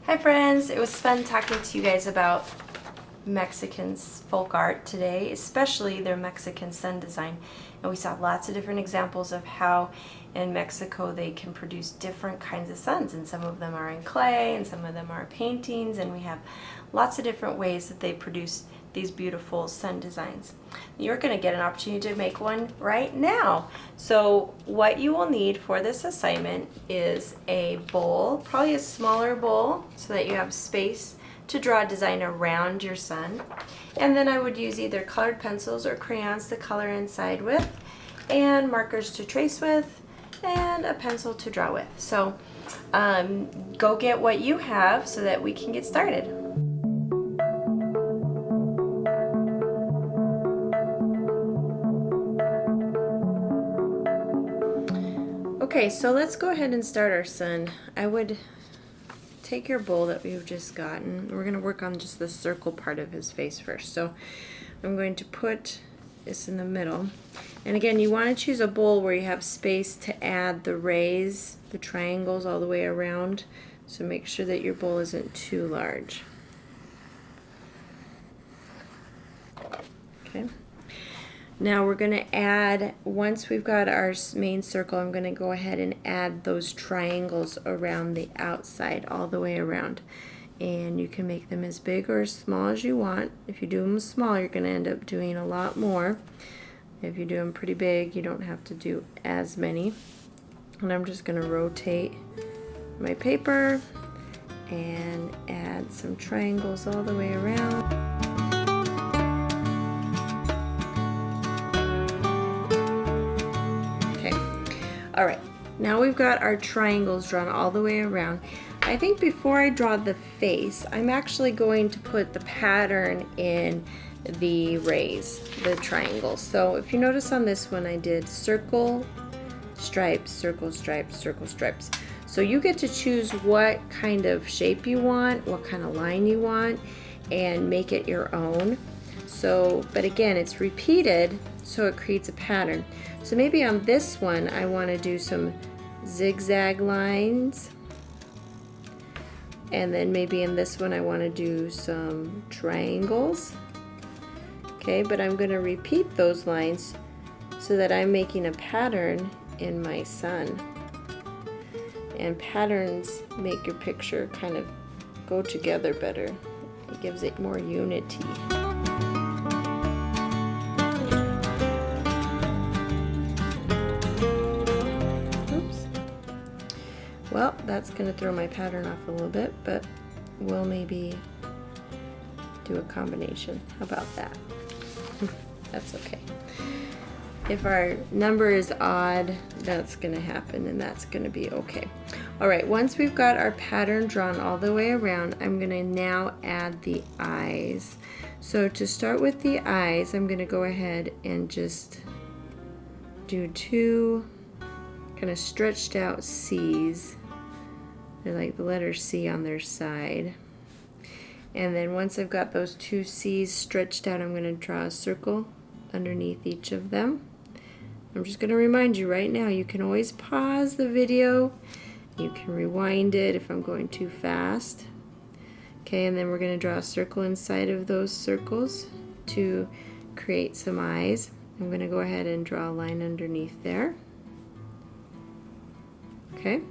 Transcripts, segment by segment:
Hi friends, it was fun talking to you guys about Mexicans folk art today, especially their Mexican sun design. And we saw lots of different examples of how in Mexico they can produce different kinds of suns, and some of them are in clay and some of them are paintings, and we have lots of different ways that they produce these beautiful sun designs. You're going to get an opportunity to make one right now. So what you will need for this assignment is a bowl, probably a smaller bowl so that you have space to draw a design around your sun. And then I would use either colored pencils or crayons to color inside with, and markers to trace with, and a pencil to draw with. So go get what you have so that we can get started. Okay, so let's go ahead and start our sun. I would take your bowl that we've just gotten. We're going to work on just the circle part of his face first. So I'm going to put this in the middle. And again, you want to choose a bowl where you have space to add the rays, the triangles all the way around. So make sure that your bowl isn't too large. Okay. Now we're going to add, once we've got our main circle, I'm going to go ahead and add those triangles around the outside all the way around. And you can make them as big or as small as you want. If you do them small, you're going to end up doing a lot more. If you do them pretty big, you don't have to do as many. And I'm just going to rotate my paper and add some triangles all the way around. All right, now we've got our triangles drawn all the way around. I think before I draw the face, I'm actually going to put the pattern in the rays, the triangles. So if you notice on this one, I did circle, stripes, circle, stripes, circle, stripes. So you get to choose what kind of shape you want, what kind of line you want, and make it your own. So, but again, it's repeated, so it creates a pattern. So maybe on this one, I want to do some zigzag lines. And then maybe in this one, I want to do some triangles. Okay, but I'm going to repeat those lines so that I'm making a pattern in my sun. And patterns make your picture kind of go together better. It gives it more unity. Well, that's going to throw my pattern off a little bit, but we'll maybe do a combination. How about that? That's okay. If our number is odd, that's going to happen, and that's going to be okay. All right, once we've got our pattern drawn all the way around, I'm going to now add the eyes. So to start with the eyes, I'm going to go ahead and just do two kind of stretched out C's. They're like the letter C on their side. And then once I've got those two C's stretched out, I'm going to draw a circle underneath each of them. I'm just going to remind you right now, you can always pause the video. You can rewind it if I'm going too fast. Okay, and then we're going to draw a circle inside of those circles to create some eyes. I'm going to go ahead and draw a line underneath there. Okay.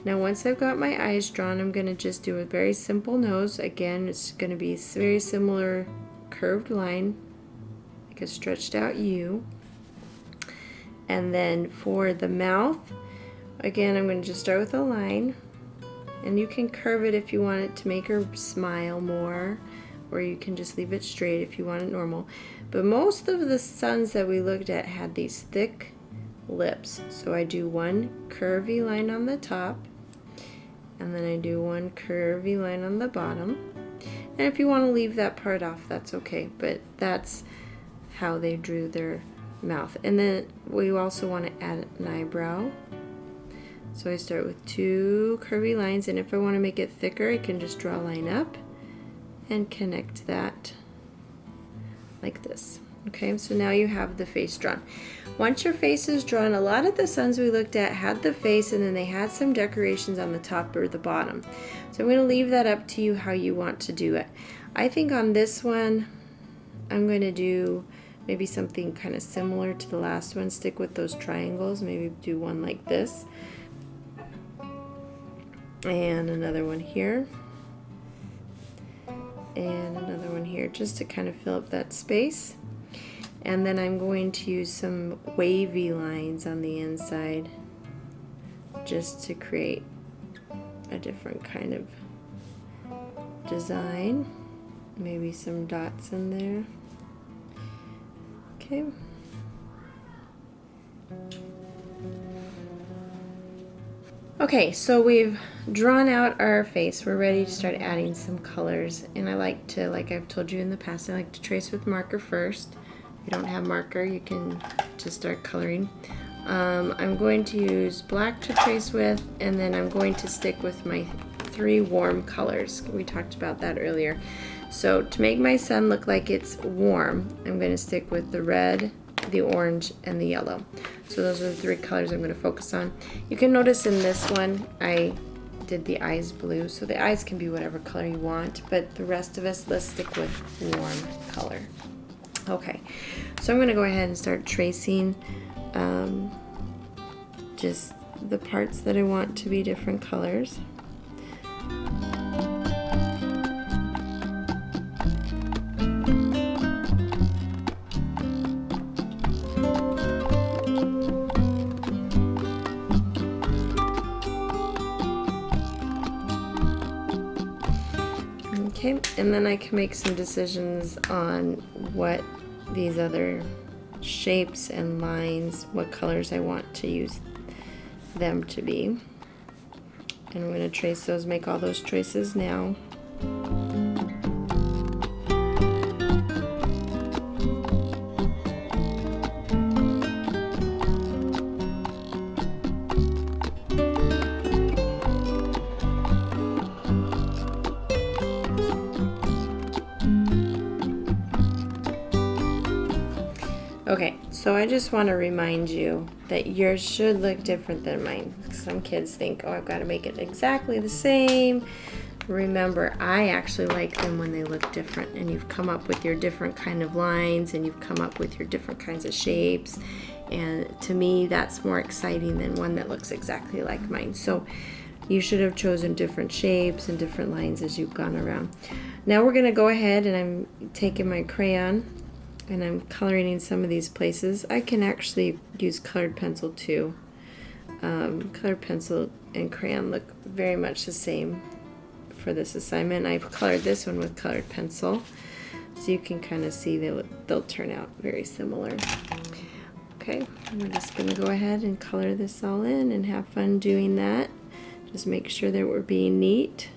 Now once I've got my eyes drawn, I'm going to just do a very simple nose. Again, it's going to be a very similar curved line, like a stretched out U. And then for the mouth, again, I'm going to just start with a line. And you can curve it if you want it to make her smile more, or you can just leave it straight if you want it normal. But most of the suns that we looked at had these thick lips. So I do one curvy line on the top, and then I do one curvy line on the bottom. And if you want to leave that part off, that's okay, but that's how they drew their mouth. And then we also want to add an eyebrow. So I start with two curvy lines, and if I want to make it thicker, I can just draw a line up and connect that like this. Okay, so now you have the face drawn. Once your face is drawn, a lot of the suns we looked at had the face and then they had some decorations on the top or the bottom. So I'm going to leave that up to you how you want to do it. I think on this one, I'm going to do maybe something kind of similar to the last one. Stick with those triangles. Maybe do one like this. And another one here. And another one here, just to kind of fill up that space. And then I'm going to use some wavy lines on the inside just to create a different kind of design. Maybe some dots in there. Okay. Okay, so we've drawn out our face. We're ready to start adding some colors. And I like to, like I've told you in the past, I like to trace with marker first. If you don't have marker, you can just start coloring. I'm going to use black to trace with, and then I'm going to stick with my 3 warm colors. We talked about that earlier. So to make my sun look like it's warm, I'm going to stick with the red, the orange, and the yellow. So those are the 3 colors I'm going to focus on. You can notice in this one I did the eyes blue, so the eyes can be whatever color you want, but the rest of us, let's stick with warm color. Okay, so I'm going to go ahead and start tracing just the parts that I want to be different colors. Okay, and then I can make some decisions on what these other shapes and lines, what colors I want to use them to be. And I'm going to trace those, make all those choices now. Okay, so I just want to remind you that yours should look different than mine. Some kids think, oh, I've got to make it exactly the same. Remember, I actually like them when they look different, and you've come up with your different kind of lines, and you've come up with your different kinds of shapes, and to me that's more exciting than one that looks exactly like mine. So you should have chosen different shapes and different lines as you've gone around. Now we're going to go ahead, and I'm taking my crayon and I'm coloring in some of these places. I can actually use colored pencil too. Colored pencil and crayon look very much the same for this assignment. I've colored this one with colored pencil, so you can kind of see they'll turn out very similar. Okay, we're just going to go ahead and color this all in and have fun doing that. Just make sure that we're being neat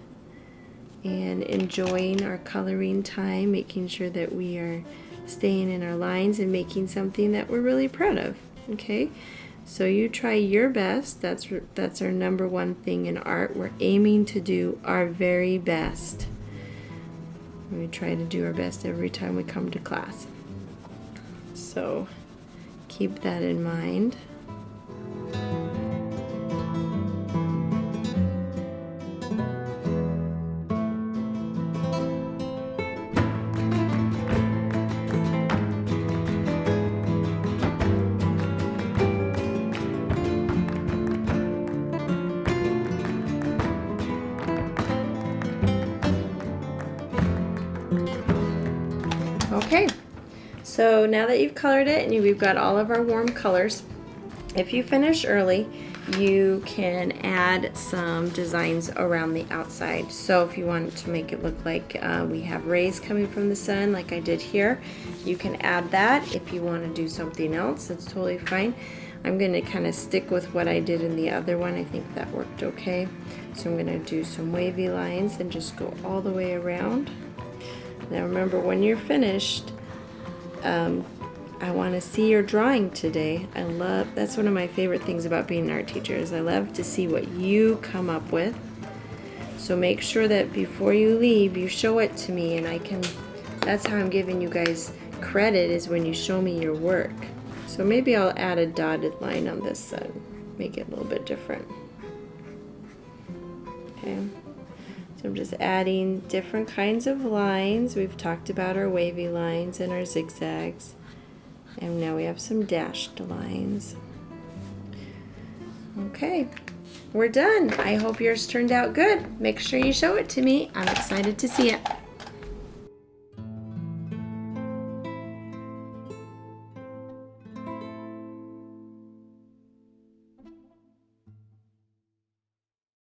and enjoying our coloring time, making sure that we are staying in our lines and making something that we're really proud of. Okay, so you try your best. That's our number one thing in art. We're aiming to do our very best. We try to do our best every time we come to class. So keep that in mind. Okay, so now that you've colored it and we've got all of our warm colors, if you finish early, you can add some designs around the outside. So if you want to make it look like we have rays coming from the sun, like I did here, you can add that. If you want to do something else, that's totally fine. I'm going to kind of stick with what I did in the other one. I think that worked okay. So I'm going to do some wavy lines and just go all the way around. Now remember, when you're finished, I want to see your drawing today. That's one of my favorite things about being an art teacher, is I love to see what you come up with. So make sure that before you leave, you show it to me, and that's how I'm giving you guys credit is when you show me your work. So maybe I'll add a dotted line on this side, make it a little bit different. Okay, so I'm just adding different kinds of lines. We've talked about our wavy lines and our zigzags. And now we have some dashed lines. Okay, we're done. I hope yours turned out good. Make sure you show it to me. I'm excited to see it.